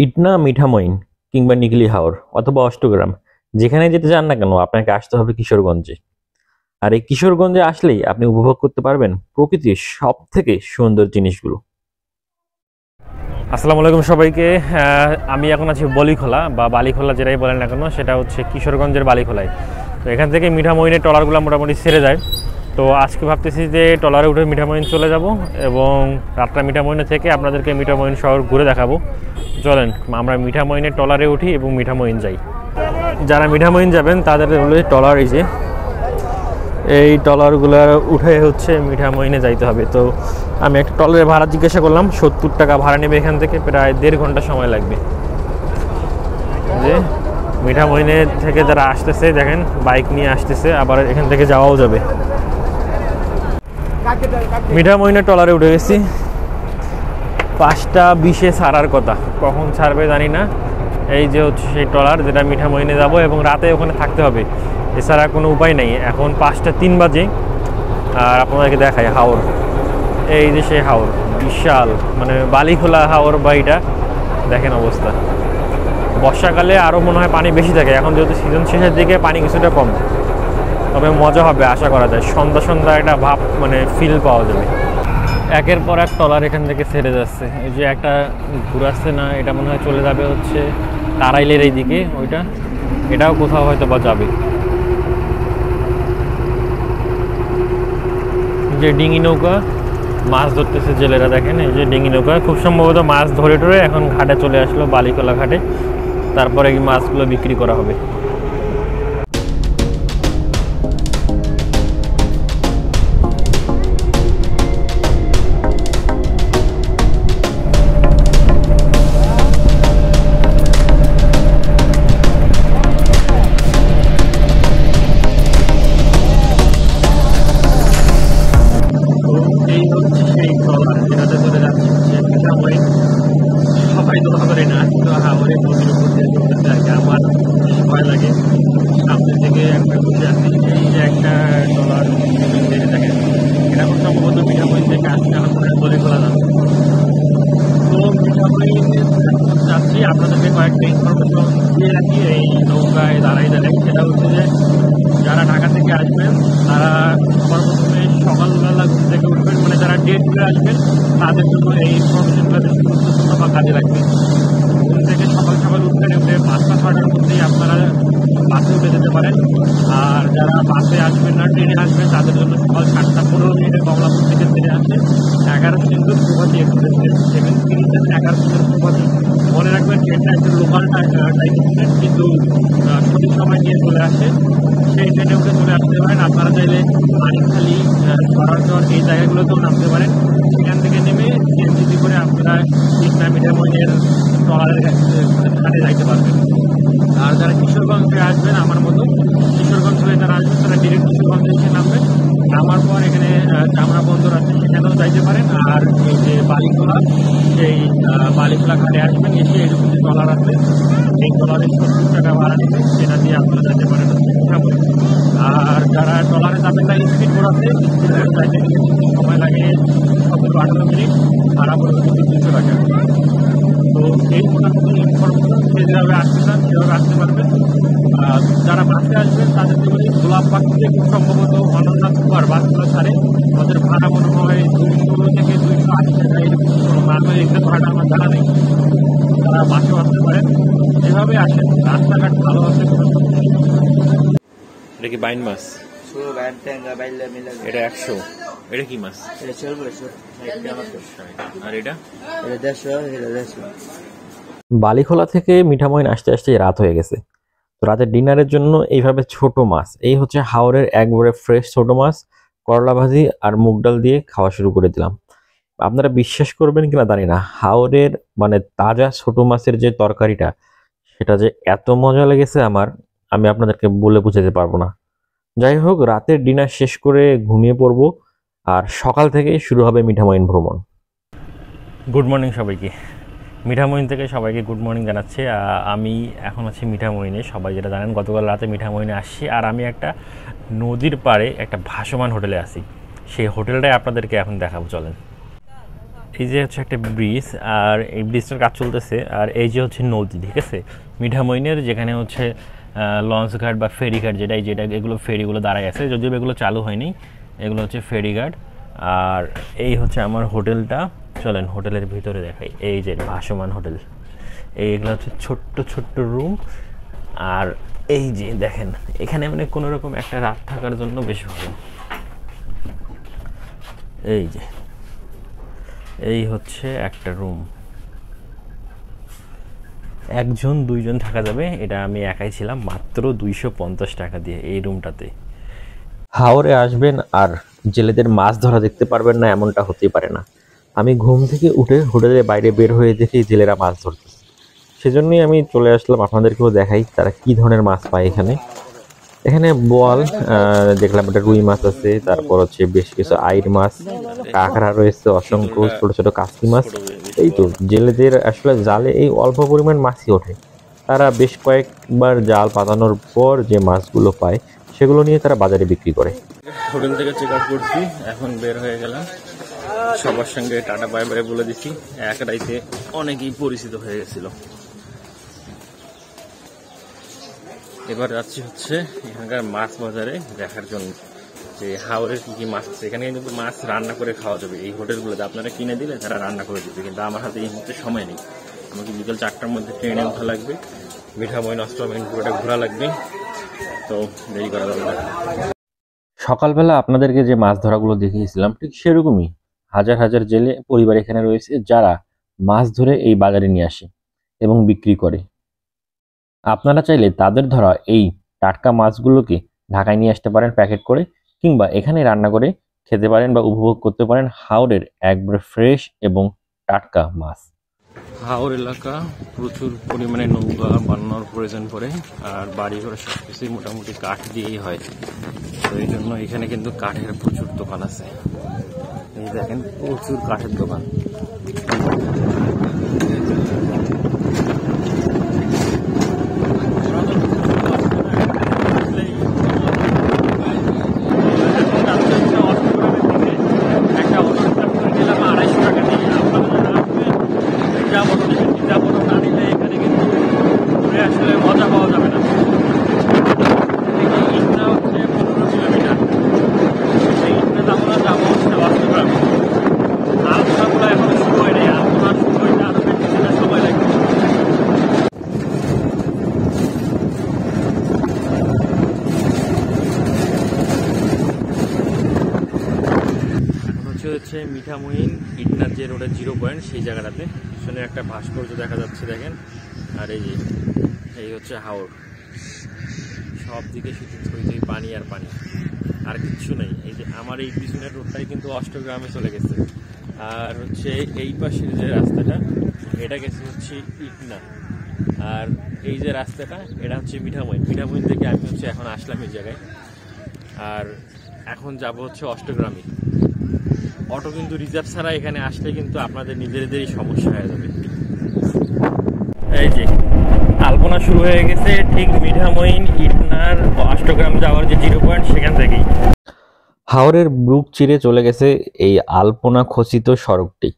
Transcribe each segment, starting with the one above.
ইটনা, মিঠামইন কিংবা নিকলি হাওর অথবা অষ্টগ্রাম, যেখানে যেতে চান না কেন আপনাকে আসতে হবে কিশোরগঞ্জে। আর এই কিশোরগঞ্জে আসলেই আপনি উপভোগ করতে পারবেন প্রকৃতির সব থেকে সুন্দর জিনিসগুলো। আসসালামু আলাইকুম সবাইকে। আমি এখন আছি বলিখোলা বা বালিখোলা, যেটাই বলেন না কেন, সেটা হচ্ছে কিশোরগঞ্জের বালিখোলায়। তো এখান থেকে মিঠামইনের ট্রলারগুলো মোটামুটি ছেড়ে যায়। তো আজকে ভাবতেছি যে ট্রলারে উঠে মিঠামইন চলে যাব এবং রাতটা মিঠামইনে থেকে আপনাদেরকে মিঠামইন শহর ঘুরে দেখাবো। চলেন আমরা মিঠামইনের ট্রলারে উঠি এবং মিঠামইন যাই। যারা মিঠামইন যাবেন তাদের হলো ট্রলার, এই ট্রলারগুলো উঠে হচ্ছে মিঠামইনে যাইতে হবে। তো আমি একটা ট্রলারের ভাড়া জিজ্ঞাসা করলাম, 70 টাকা ভাড়া নেবে, এখান থেকে প্রায় 1.5 ঘন্টা সময় লাগবে। যে মিঠামইনে থেকে যারা আসতেছে দেখেন বাইক নিয়ে আসতেছে, আবার এখান থেকে যাওয়াও যাবে। মিঠামইনের ট্রলারে উঠে গেছি, 5:20 ছাড়ার কথা, কখন ছাড়বে জানি না। এই যে হচ্ছে সেই ট্রলার যেটা মিঠামইনে যাব এবং রাতে ওখানে থাকতে হবে, এছাড়া কোনো উপায় নেই। এখন 5:03 বাজে। আর আপনাদেরকে দেখাই হাওর, এই যে সেই হাওর, বিশাল, মানে বালিখোলা হাওর বা এটা দেখেন অবস্থা। বর্ষাকালে আরও মনে হয় পানি বেশি থাকে, এখন যেহেতু সিজন শেষের দিকে পানি কিছুটা কম, তবে মজা হবে আশা করা যায়। সন্ধ্যা সন্ধ্যা একটা ভাব, মানে ফিল পাওয়া যাবে। একের পর এক ট্রলার এখান থেকে ছেড়ে যাচ্ছে। এই যে একটা ঘুরাচ্ছে না, এটা মনে হয় চলে যাবে হচ্ছে তারাইলের এই দিকে, ওইটা এটাও কোথাও হয়তো বা যাবে। যে ডিঙি নৌকা, মাছ ধরতেছে জেলেরা, দেখেন এই যে ডিঙি নৌকা, খুব সম্ভবত মাছ ধরে টরে এখন ঘাটে চলে আসলো, বালিখোলা ঘাটে। তারপরে এই মাছগুলো বিক্রি করা হবে। সবাই দোয়া করে না, তো হাওরে নদীর উপর দিয়ে চলতেছে আর কি। আমার ভয় লাগে, সামনে থেকে একটা বুঝে আসছি, এই যে একটা ট্রলার দেখেন, এটা খুব সম্ভবত মিঠামইন থেকে আসছে, আমাদের বলিখোলা যাচ্ছে। তো মিঠামইন যাচ্ছি, আপনাদেরকে কয়েকটা ইনফরমেশন দিয়ে রাখি এই নৌকায় দাঁড়াই। সেটা হচ্ছে যে যারা ঢাকা থেকে আসবেন তারা সবার প্রথমে সকালবেলা ঘুম থেকে উঠবেন, মানে যারা ডেট করে আসবেন তাদের জন্য এই ইনফরমেশনগুলো বেশি গুরুত্বপূর্ণ বা কাজে লাগবে। ঘুম থেকে সকাল সকাল উঠবেন, উঠে 5টা-6টার মধ্যেই আপনারা বাসে উঠে যেতে পারেন। আর যারা বাসে আসবেন না, ট্রেনে আসবেন, তাদের জন্য সকাল 7:15 কমলাপুর থেকে ট্রেনে আসে 11 সিন্ধুর প্রভাতী এক্সপ্রেস ট্রেন, 11 সিন্ধুর প্রভাতী। মনে রাখবেন ট্রেনটা একটু লোকাল টাইম ট্রেন, কিন্তু সঠিক সময় নিয়ে চলে আসে। সেই ট্রেনে উঠে চলে আসতে পারেন। আপনারা চাইলে মানিকখালী, সরাসর এই জায়গাগুলোতেও নামতে পারেন। সেখান থেকে নেমে সিএনজি করে আপনারা ইটনা, মিঠামইনের ট্রলারের ঘাটে যাইতে পারবেন। আর যারা কিশোরগঞ্জ থেকে আসবেন আমার মতো, কিশোরগঞ্জ হয়ে যারা আসবেন তারা ডিরেক্ট কিশোরগঞ্জে এসে নামবেন। নামার পর এখানে চামড়া বন্দর আছে, সেখানেও যাইতে পারেন। আর এই যে বালিখোলা, সেই বালিখোলা ঘাটে আসবেন, এসে এরকম যে ট্রলার আছে, এই ট্রলারে 70 টাকা ভাড়া নেবে, সেটা দিয়ে আপনারা যেতে পারেন মিঠামইন। আর যারা ট্রলারে যাবেন না, স্পিড বোট আছে, স্পিড বোট যাইতে গেলে সময় লাগে 17-18 মিনিট, ভাড়া পড়বে 200 টাকা। তো এই মোটামুটি ইনফরমেশন, সে যেভাবে আসতে চান সেভাবে আসতে পারবেন। যারা বাসে আসবেন তাদেরকে বলি, গোলাপবাগ থেকে খুব সম্ভবত অনন্যা সুপার বাসগুলো ছাড়ে, ওদের ভাড়া মনে হয় 200 থেকে 280 টাকা, এরকম কোনো মাসে এক্সাক্ট ভাড়াটা আমার জানা নেই। তারা বাসেও আসতে পারেন, যেভাবে আসেন, রাস্তাঘাট ভালো আছে। এটা কি বাইন মাছ? এটা 100। এটা কি মাছ? আর এটা বালিখোলা থেকে মিঠামইন আসতে আসতে রাত হয়ে গেছে। তো রাতের ডিনারের জন্য এইভাবে ছোট মাছ, এই হচ্ছে হাওরের একবারে ফ্রেশ ছোট মাছ, করলা ভাজি আর মুগ ডাল দিয়ে খাওয়া শুরু করে দিলাম। আপনারা বিশ্বাস করবেন কিনা জানি না, হাওরের মানে তাজা ছোট মাছের যে তরকারিটা, সেটা যে এত মজা লেগেছে আমার, আমি আপনাদেরকে বলে বুঝাতে পারবো না। যাই হোক, রাতের ডিনার শেষ করে ঘুমিয়ে পড়বো, আর সকাল থেকে শুরু হবে মিঠামইন ভ্রমণ। গুড মর্নিং সবাইকে, মিঠামইন থেকে সবাইকে গুড মর্নিং জানাচ্ছি। আমি এখন আছি মিঠামইনে, সবাই যেটা জানেন গতকাল রাতে মিঠামইনে আসছি। আর আমি একটা নদীর পাড়ে একটা ভাসমান হোটেলে আছি, সেই হোটেলটাই আপনাদেরকে এখন দেখাবো, চলেন। এই যে হচ্ছে একটা ব্রিজ, আর এই ব্রিজটার কাজ চলতেছে। আর এই যে হচ্ছে নদী, ঠিক আছে, মিঠামইনের যেখানে হচ্ছে লঞ্চ ঘাট বা ফেরিঘাট, যেটা এগুলো ফেরিগুলো দাঁড়ায় আছে, যদিও এগুলো চালু হয়নি, এগুলো হচ্ছে ফেরিঘাট। আর এই হচ্ছে আমার হোটেলটা, চলেন হোটেলের ভিতরে দেখাই। এই যে ভাসমান হোটেল, এইগুলো হচ্ছে ছোট্ট ছোট্ট রুম। আর এই যে দেখেন, এখানে মানে কোনো রকম একটা রাত থাকার জন্য বেশ ভালো। এই যে এই হচ্ছে একটা রুম, একজন দুইজন থাকা যাবে। এটা আমি একাই ছিলাম, মাত্র 250 টাকা দিয়ে এই রুমটাতে। হাওরে আসবেন আর জেলেদের মাছ ধরা দেখতে পারবেন না, এমনটা হতেই পারে না। আমি ঘুম থেকে উঠে হোটেলের বাইরে বের হয়ে দেখি জেলেরা মাছ ধরতেছে, সেজন্যই আমি চলে আসলাম আপনাদেরকেও দেখাই তারা কি ধরনের মাছ পায় এখানে। এখানে বোয়াল দেখলাম, একটা রুই মাছ আছে, তারপর হচ্ছে বেশ কিছু আইর মাছ, কাঁকড়া রয়েছে, অসংখ্য ছোট ছোট কাসকি মাছ। এই তো জেলেদের আসলে জালে এই অল্প পরিমাণ মাছই ওঠে। তারা বেশ কয়েকবার জাল পাতানোর পর যে মাছগুলো পায় সেগুলো নিয়ে তারা বাজারে বিক্রি করে। হোটেল থেকে চেক আউট করছি, এখন বের হয়ে গেলাম। সবার সঙ্গে টাটা বাই বাই বলে দিচ্ছি, এক রাইতে অনেকেই পরিচিত হয়ে গেছিল। এবার যাচ্ছি হচ্ছে এখানকার মাছ বাজারে দেখার জন্য যে হাওরের কি কি মাছ আছে। এখানে কিন্তু মাছ রান্না করে খাওয়া যাবে এই হোটেলগুলোতে, আপনারা কিনে দিলে তারা রান্না করে দিবে, কিন্তু আমার হাতে এই মুহূর্তে সময় নেই। আমাকে বিকেল 4টার মধ্যে ট্রেনে ওঠা লাগবে, মিঠামইন অষ্টমইন পুরোটা ঘোরা লাগবে, তো দেরি করা যাবে না। সকালবেলা আপনাদেরকে যে মাছ ধরাগুলো দেখিয়েছিলাম ঠিক সেরকমই হাজার হাজার জেলে পরিবার এখানে রয়েছে, যারা মাছ ধরে এই বাজারে নিয়ে আসে এবং বিক্রি করে। আপনারা চাইলে তাদের ধরা এই টাটকা মাছগুলোকে ঢাকায় নিয়ে আসতে পারেন প্যাকেট করে, কিংবা এখানে রান্না করে খেতে পারেন বা উপভোগ করতে পারেন হাওরের একবারে ফ্রেশ এবং টাটকা মাছ। হাওর এলাকা প্রচুর পরিমাণে নৌকা বানানোর প্রয়োজন পড়ে, আর বাড়িঘর সবকিছুই মোটামুটি কাঠ দিয়েই হয়। তো এই জন্য এখানে কিন্তু কাঠের প্রচুর দোকান আছে। এই দেখেন প্রচুর কাঠের দোকান। হচ্ছে মিঠামইন ইটনার যে রোডের 0 পয়েন্ট, সেই জায়গাটাতে শুনে একটা ভাস্কর্য দেখা যাচ্ছে দেখেন। আর এই হচ্ছে হাওর, সব দিকে শুধু থই থই পানি আর পানি, আর কিচ্ছু নেই। এই যে আমার এই পিছনের রোডটাই কিন্তু অষ্টগ্রামে চলে গেছে। আর হচ্ছে এই পাশের যে রাস্তাটা, এটা গেছে হচ্ছে ইটনা। আর এই যে রাস্তাটা, এটা হচ্ছে মিঠামইন। মিঠামইন থেকে আমি হচ্ছে এখন আসলাম এই জায়গায়, আর এখন যাব হচ্ছে অষ্টগ্রামে। অটো কিন্তু রিজার্ভ ছাড়া এখানে আসলে কিন্তু আপনাদের নিজেদেরই সমস্যা হয়ে যাবে। এই যে আলপনা শুরু হয়ে গেছে ঠিক মিঠামইন ইটনার অষ্টগ্রাম যাওয়ার যে 0 পয়েন্ট, সেখান থেকেই হাওরের বুক চিরে চলে গেছে এই আলপনা খচিত সড়কটি।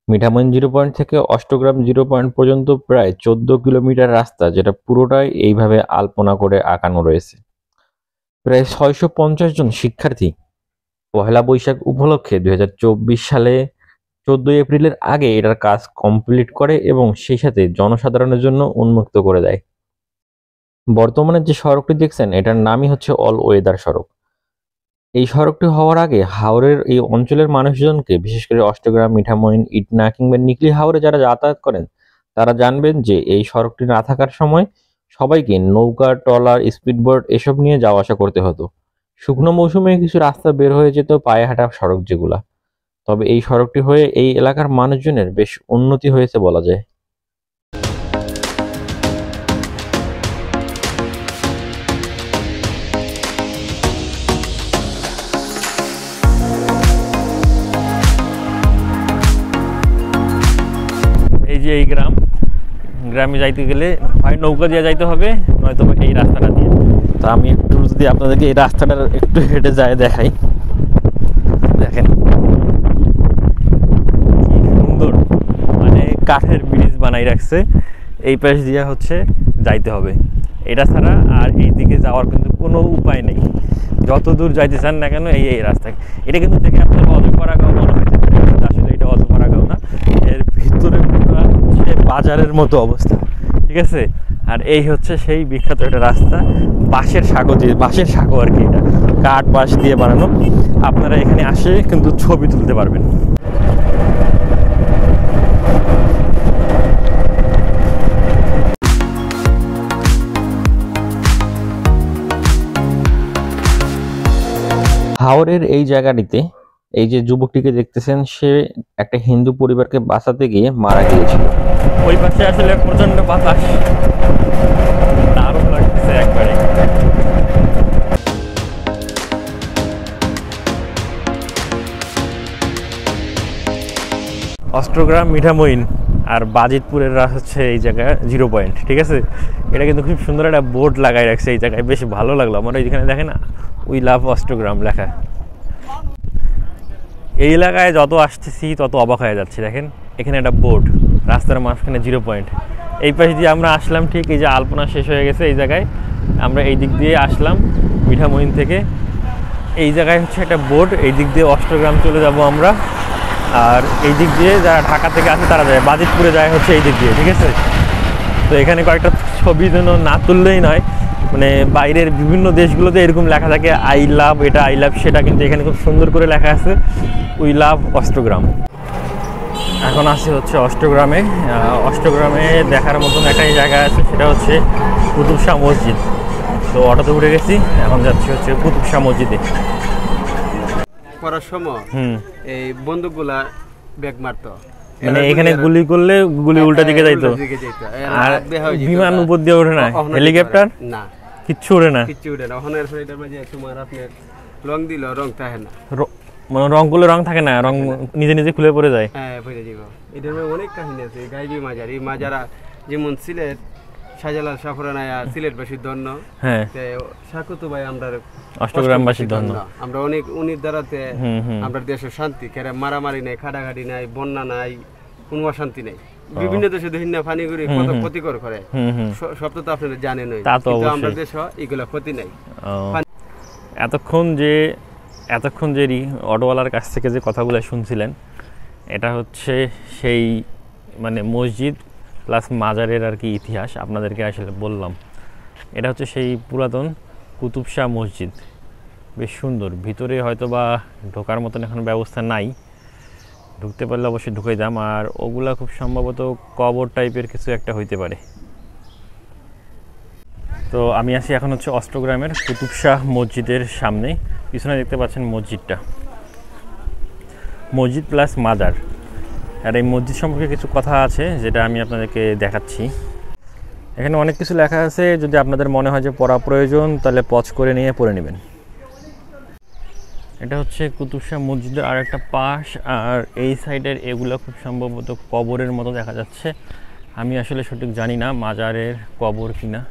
মিঠামইন 0 পয়েন্ট থেকে অষ্টগ্রাম 0 পয়েন্ট পর্যন্ত প্রায় 14 কিলোমিটার রাস্তা, যেটা পুরোটাই এইভাবে আলপনা করে আঁকানো রয়েছে। প্রায় 650 জন শিক্ষার্থী পহেলা বৈশাখ উপলক্ষে 2024 সালে 14 এপ্রিলের আগে এটার কাজ কমপ্লিট করে এবং সেই সাথে জনসাধারণের জন্য উন্মুক্ত করে দেয়। বর্তমানে যে সড়কটি দেখছেন, এটার নামই হচ্ছে অল ওয়েদার সড়ক। এই সড়কটি হওয়ার আগে হাওরের এই অঞ্চলের মানুষজনকে, বিশেষ করে অষ্টগ্রাম, মিঠামইন, ইটনা কিংবা নিকলি হাওরে যারা যাতায়াত করেন, তারা জানবেন যে এই সড়কটি না থাকার সময় সবাইকে নৌকা, ট্রলার, স্পিডবোট এসব নিয়ে যাওয়া আসা করতে হতো। শুকনো মৌসুমে কিছু রাস্তা বের হয়ে যেত পায়ে হাঁটা সড়ক যেগুলা। তবে এই সড়কটি হয়ে এই এলাকার মানুষজনের বেশ উন্নতি হয়েছে বলা যায়। এই যে এই গ্রামে যাইতে গেলে হয় নৌকা দিয়ে যাইতে হবে, নয়তো এই রাস্তাটা দিয়ে। তা আমি একটু যদি আপনাদেরকে এই রাস্তাটা একটু হেঁটে যায় দেখাই, দেখেন কি কাঠের ব্রিজ বানাই রাখছে, এই পাশ দিয়ে হচ্ছে যাইতে হবে। এটা ছাড়া আর এই দিকে যাওয়ার কিন্তু কোনো উপায় নেই, যত দূর যাইতে চান না কেন এই রাস্তায়। এটা কিন্তু দেখে আপনার অজপাড়াগাঁও মনে হইতে পারে, কিন্তু আসলে এটা অজপাড়াগাঁও না, এর ভিতরে পুরো হচ্ছে বাজারের মতো অবস্থা, ঠিক আছে। আর এই হচ্ছে সেই বিখ্যাত একটা রাস্তা, বাঁশের সাঁকো আর কি, এটা কাঠ বাঁশ দিয়ে বানানো। আপনারা এখানে আসে কিন্তু ছবি তুলতে পারবেন। হাওরের এই জায়গাটিতে এই যে যুবকটিকে দেখতেছেন, সে একটা হিন্দু পরিবারকে বাঁচাতে গিয়ে মারা গিয়েছিল। ওই পাশে আসলে প্রচন্ড বাতাস, দারুণ লাগতেছে একবারে। অষ্টগ্রাম, মিঠামইন আর বাজিতপুরের হচ্ছে এই জায়গায় 0 পয়েন্ট, ঠিক আছে। এটা কিন্তু খুব সুন্দর একটা বোর্ড লাগাই রাখছে এই জায়গায়, বেশ ভালো লাগলো আমার। এইখানে দেখেন উই লাভ অষ্টগ্রাম লেখা। এই এলাকায় যত আসতেছি তত অবাক হয়ে যাচ্ছে। দেখেন এখানে একটা বোর্ড, রাস্তার মাঝখানে 0 পয়েন্ট। এই পাশে দিয়ে আমরা আসলাম, ঠিক এই যে আলপনা শেষ হয়ে গেছে এই জায়গায়, আমরা এই দিক দিয়ে আসলাম মিঠামইন থেকে। এই জায়গায় হচ্ছে একটা বোর্ড, এই দিক দিয়ে অষ্টগ্রাম চলে যাব আমরা। আর এই দিক দিয়ে যারা ঢাকা থেকে আসে তারা যায় বাজিতপুরে, যায় হচ্ছে এই দিক দিয়ে, ঠিক আছে। তো এখানে কয়েকটা ছবি যেন না তুললেই নয়, মানে বাইরের বিভিন্ন দেশগুলোতে এরকম লেখা থাকে আই লাভ এটা, আই লাভ সেটা, কিন্তু এখানে খুব সুন্দর করে লেখা আছে উই লাভ অষ্টগ্রাম। এখন আসি হচ্ছে অষ্টগ্রামে। অষ্টগ্রামে দেখার মতন একটাই জায়গা আছে, সেটা হচ্ছে কুতুব শাহ মসজিদ। তো অটোতে উঠে গেছি, এখন যাচ্ছি হচ্ছে কুতুব শাহ মসজিদে। করার সময় এই বন্দুকগুলা ব্যাগ মারতো, মানে এখানে গুলি করলে গুলি উল্টা দিকে যাইতো। আর বিমান উপর দিয়ে ওঠে না, হেলিকপ্টার না, কিচ্ছু ওঠে না, কিচ্ছু উঠে না। ওখানে তোমার আপনার রং দিল, রং থাকে না, মানে রং করলে রং থাকে না, রং নিজে নিজে খুলে পড়ে যায়। হ্যাঁ পড়ে যাব। এটার মধ্যে অনেক কাহিনী আছে। গাইবি মাজার, এই মাজারা যেমন সিলেট শাহজালাল সাফরানায়া সিলেটবাসীর ধন্য, হ্যাঁ সাকুতু ভাই আমরা অষ্টগ্রামবাসীর ধন্য। আমরা অনেক উনির দ্বারাতে আমরা দেশের শান্তি, কেন মারামারি নাই, খাটাখাটি নাই, বন্যা নাই, কোনো অশান্তি নাই। বিভিন্ন দেশে দেখেন না পানিগুলি কত ক্ষতিকর করে, সব তো আপনারা জানেন, কিন্তু আমরা দেশ এগুলা ক্ষতি নাই। এতক্ষণ যে অটোওয়ালার কাছ থেকে যে কথাগুলো শুনছিলেন, এটা হচ্ছে সেই মানে মসজিদ প্লাস মাজারের আর কি ইতিহাস আপনাদেরকে আসলে বললাম। এটা হচ্ছে সেই পুরাতন কুতুব শাহ মসজিদ, বেশ সুন্দর। ভিতরে হয়তো বা ঢোকার মতন এখন ব্যবস্থা নাই, ঢুকতে পারলে অবশ্যই ঢুকে যাম। আর ওগুলা খুব সম্ভবত কবর টাইপের কিছু একটা হইতে পারে। তো আমি আসি এখন হচ্ছে অষ্টগ্রামের কুতুব শাহ মসজিদের সামনে। পিছনে দেখতে পাচ্ছেন মসজিদটা, মসজিদ প্লাস মাজার। আর এই মসজিদ সম্পর্কে কিছু কথা আছে যেটা আমি আপনাদেরকে দেখাচ্ছি। এখানে অনেক কিছু লেখা আছে, যদি আপনাদের মনে হয় যে পড়া প্রয়োজন তাহলে পজ করে নিয়ে পড়ে নেবেন। এটা হচ্ছে কুতুব শাহ মসজিদের আর একটা পাশ, আর এই সাইডের এগুলো খুব সম্ভবত কবরের মতো দেখা যাচ্ছে। আমি আসলে সঠিক জানি না মাজারের কবর কিনা,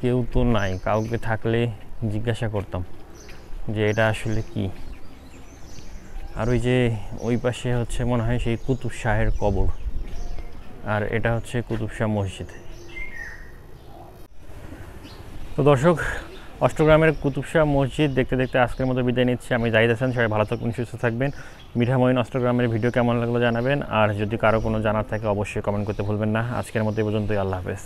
কেউ তো নাই, কাউকে থাকলে জিজ্ঞাসা করতাম যে এটা আসলে কি। আর ওই যে ওই পাশে হচ্ছে মনে হয় সেই কুতুব শাহের কবর, আর এটা হচ্ছে কুতুব শাহ মসজিদ। তো দর্শক, অষ্টগ্রামের কুতুব শাহ মসজিদ দেখতে দেখতে আজকের মতো বিদায় নিচ্ছি। আমি জাহিদ হাসান, সবাই ভালো থাকবেন, সুস্থ থাকবেন। মিঠামইন অষ্টগ্রামের ভিডিও কেমন লাগলো জানাবেন, আর যদি কারো কোনো জানার থাকে অবশ্যই কমেন্ট করতে ভুলবেন না। আজকের মতো এই পর্যন্তই, আল্লাহ হাফেজ।